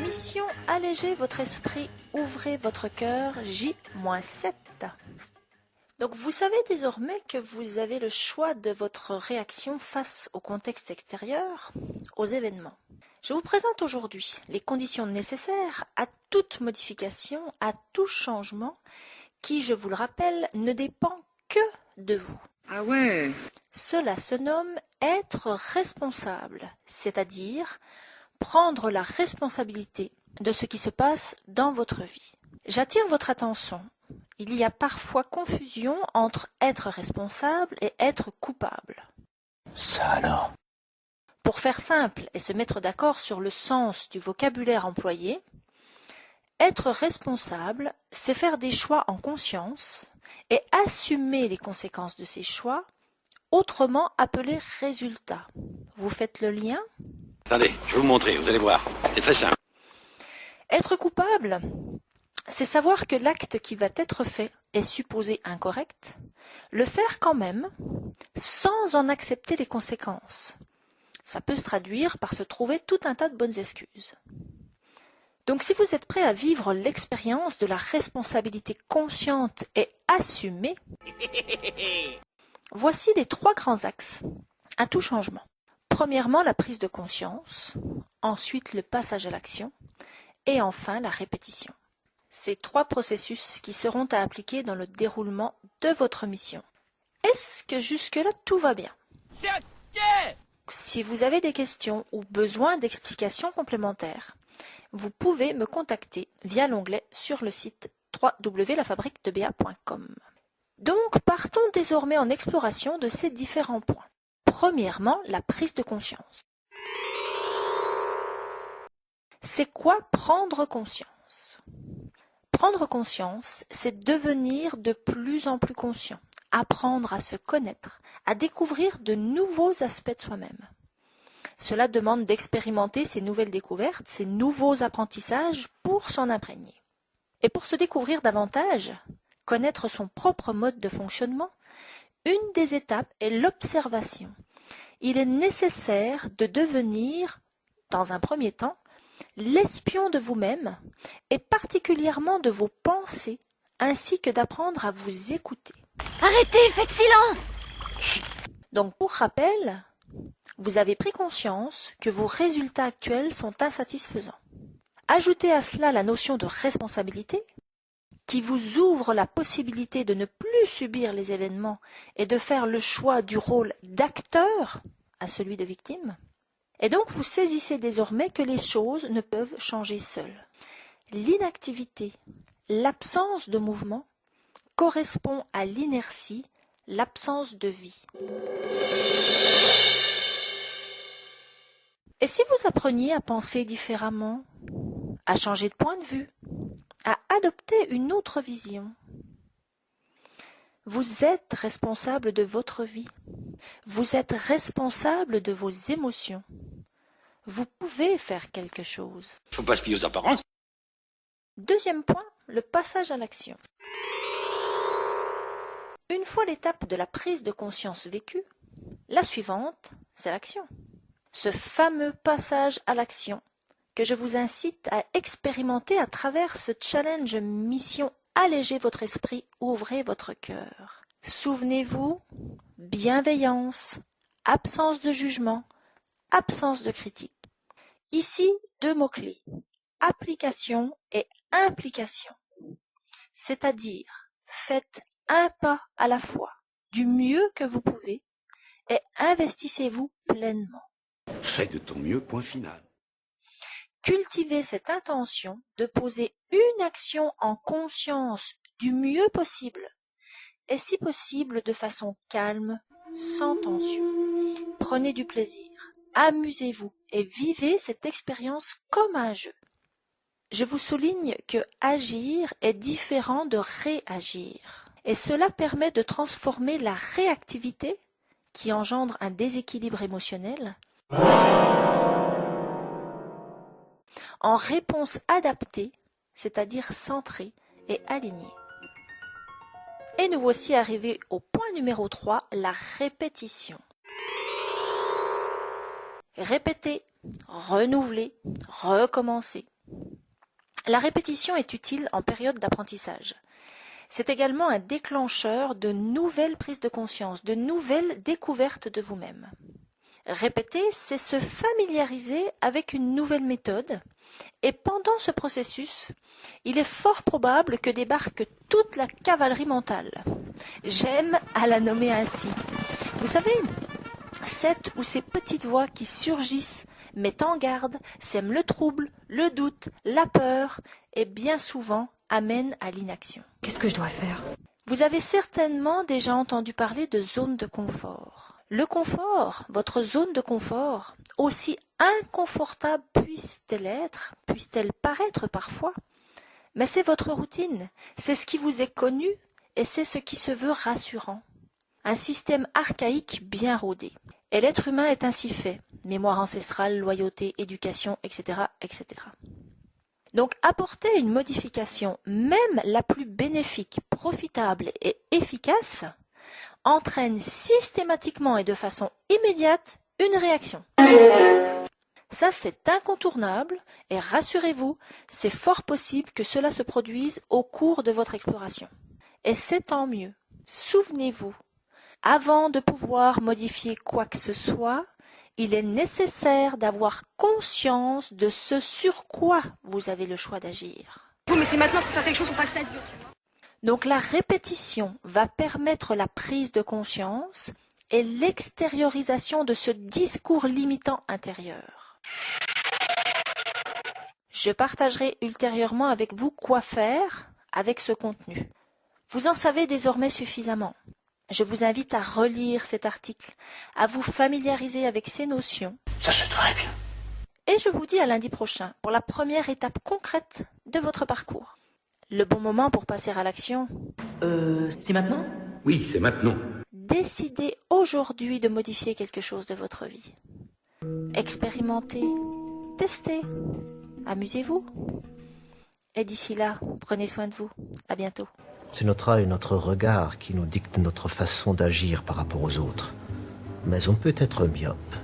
Mission alléger votre esprit, ouvrez votre cœur, J-7. Donc vous savez désormais que vous avez le choix de votre réaction face au contexte extérieur, aux événements. Je vous présente aujourd'hui les conditions nécessaires à toute modification, à tout changement qui, je vous le rappelle, ne dépend que de vous. Ah ouais. Cela se nomme être responsable, c'est-à-dire prendre la responsabilité de ce qui se passe dans votre vie. J'attire votre attention. Il y a parfois confusion entre être responsable et être coupable. Ça alors? Pour faire simple et se mettre d'accord sur le sens du vocabulaire employé, être responsable, c'est faire des choix en conscience et assumer les conséquences de ces choix, autrement appelés résultats. Vous faites le lien? Attendez, je vais vous montrer, vous allez voir. C'est très simple. Être coupable, c'est savoir que l'acte qui va être fait est supposé incorrect, le faire quand même, sans en accepter les conséquences. Ça peut se traduire par se trouver tout un tas de bonnes excuses. Donc si vous êtes prêt à vivre l'expérience de la responsabilité consciente et assumée, voici les 3 grands axes à tout changement. Premièrement, la prise de conscience, ensuite le passage à l'action, et enfin la répétition. Ces 3 processus qui seront à appliquer dans le déroulement de votre mission. Est-ce que jusque-là tout va bien? C'est ok! Si vous avez des questions ou besoin d'explications complémentaires, vous pouvez me contacter via l'onglet sur le site www.lafabriquedeba.com. Donc partons désormais en exploration de ces différents points. Premièrement, la prise de conscience. C'est quoi prendre conscience? Prendre conscience, c'est devenir de plus en plus conscient, apprendre à se connaître, à découvrir de nouveaux aspects de soi-même. Cela demande d'expérimenter ces nouvelles découvertes, ces nouveaux apprentissages pour s'en imprégner. Et pour se découvrir davantage, connaître son propre mode de fonctionnement, une des étapes est l'observation. Il est nécessaire de devenir, dans un premier temps, l'espion de vous-même et particulièrement de vos pensées, ainsi que d'apprendre à vous écouter. Arrêtez, faites silence! Donc pour rappel, vous avez pris conscience que vos résultats actuels sont insatisfaisants. Ajoutez à cela la notion de responsabilité, qui vous ouvre la possibilité de ne plus subir les événements et de faire le choix du rôle d'acteur à celui de victime. Et donc vous saisissez désormais que les choses ne peuvent changer seules. L'inactivité, l'absence de mouvement, correspond à l'inertie, l'absence de vie. Et si vous appreniez à penser différemment, à changer de point de vue, à adopter une autre vision? Vous êtes responsable de votre vie. Vous êtes responsable de vos émotions. Vous pouvez faire quelque chose. Faut pas se fier aux apparences. Deuxième point, le passage à l'action. Une fois l'étape de la prise de conscience vécue, la suivante, c'est l'action. Ce fameux passage à l'action que je vous incite à expérimenter à travers ce challenge mission Allégez votre esprit, ouvrez votre cœur. Souvenez-vous, bienveillance, absence de jugement, absence de critique. Ici, 2 mots-clés, application et implication. C'est-à-dire, faites un pas à la fois, du mieux que vous pouvez, et investissez-vous pleinement. Fais de ton mieux, point final. Cultivez cette intention de poser une action en conscience du mieux possible, et si possible de façon calme, sans tension. Prenez du plaisir, amusez-vous et vivez cette expérience comme un jeu. Je vous souligne que agir est différent de réagir, et cela permet de transformer la réactivité, qui engendre un déséquilibre émotionnel, en réponse adaptée, c'est-à-dire centrée et alignée. Et nous voici arrivés au point numéro 3, la répétition. Répéter, renouveler, recommencer. La répétition est utile en période d'apprentissage. C'est également un déclencheur de nouvelles prises de conscience, de nouvelles découvertes de vous-même. Répéter, c'est se familiariser avec une nouvelle méthode et pendant ce processus, il est fort probable que débarque toute la cavalerie mentale. J'aime à la nommer ainsi. Vous savez, cette ou ces petites voix qui surgissent, mettent en garde, sèment le trouble, le doute, la peur et bien souvent amènent à l'inaction. Qu'est-ce que je dois faire? Vous avez certainement déjà entendu parler de zone de confort. Le confort, votre zone de confort, aussi inconfortable puisse-t-elle être, puisse-t-elle paraître parfois, mais c'est votre routine, c'est ce qui vous est connu et c'est ce qui se veut rassurant. Un système archaïque bien rodé. Et l'être humain est ainsi fait, mémoire ancestrale, loyauté, éducation, etc., etc. Donc apporter une modification, même la plus bénéfique, profitable et efficace, entraîne systématiquement et de façon immédiate une réaction. Ça, c'est incontournable et rassurez-vous, c'est fort possible que cela se produise au cours de votre exploration. Et c'est tant mieux. Souvenez-vous, avant de pouvoir modifier quoi que ce soit, il est nécessaire d'avoir conscience de ce sur quoi vous avez le choix d'agir. Mais c'est maintenant qu'il faut faire quelque chose pour pas que ça dure, tu vois. Donc la répétition va permettre la prise de conscience et l'extériorisation de ce discours limitant intérieur. Je partagerai ultérieurement avec vous quoi faire avec ce contenu. Vous en savez désormais suffisamment. Je vous invite à relire cet article, à vous familiariser avec ces notions. Ça se très bien. Et je vous dis à lundi prochain pour la première étape concrète de votre parcours. Le bon moment pour passer à l'action. C'est maintenant? Oui, c'est maintenant. Décidez aujourd'hui de modifier quelque chose de votre vie. Expérimentez, testez, amusez-vous. Et d'ici là, prenez soin de vous. À bientôt. C'est notre œil, notre regard qui nous dicte notre façon d'agir par rapport aux autres. Mais on peut être myope.